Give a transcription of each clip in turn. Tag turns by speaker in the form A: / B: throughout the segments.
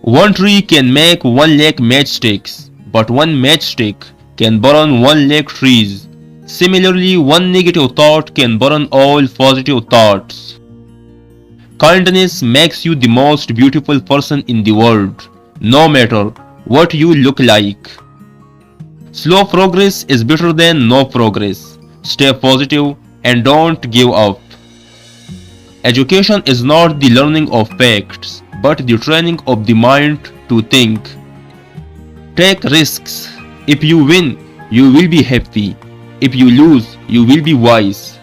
A: One tree can make 1 lakh matchsticks, but one matchstick can burn 1 lakh trees. Similarly, one negative thought can burn all positive thoughts. Kindness makes you the most beautiful person in the world, no matter what you look like. Slow progress is better than no progress. Stay positive and don't give up. Education is not the learning of facts, but the training of the mind to think. Take risks. If you win, you will be happy. If you lose, you will be wise.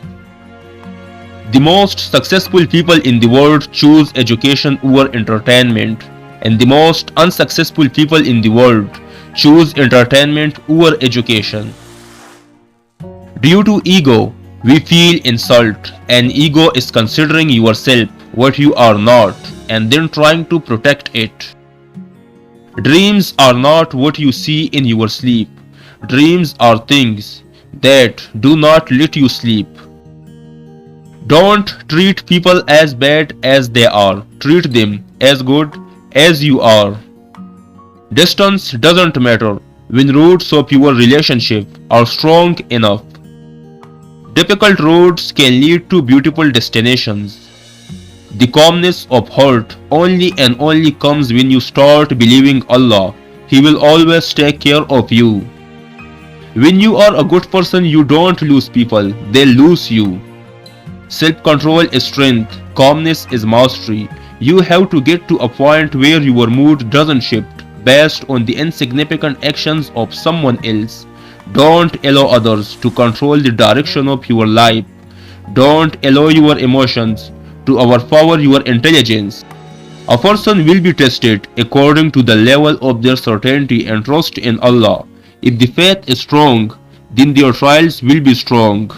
A: The most successful people in the world choose education over entertainment, and the most unsuccessful people in the world choose entertainment over education. Due to ego, we feel insult, and ego is considering yourself what you are not and then trying to protect it. Dreams are not what you see in your sleep. Dreams are things that do not let you sleep. Don't treat people as bad as they are. Treat them as good as you are. Distance doesn't matter when roots of your relationship are strong enough. Difficult roads can lead to beautiful destinations. The calmness of heart only and only comes when you start believing Allah. He will always take care of you. When you are a good person, you don't lose people, they lose you. Self-control is strength, calmness is mastery. You have to get to a point where your mood doesn't shift based on the insignificant actions of someone else. Don't allow others to control the direction of your life. Don't allow your emotions to overpower your intelligence. A person will be tested according to the level of their certainty and trust in Allah. If the faith is strong, then their trials will be strong.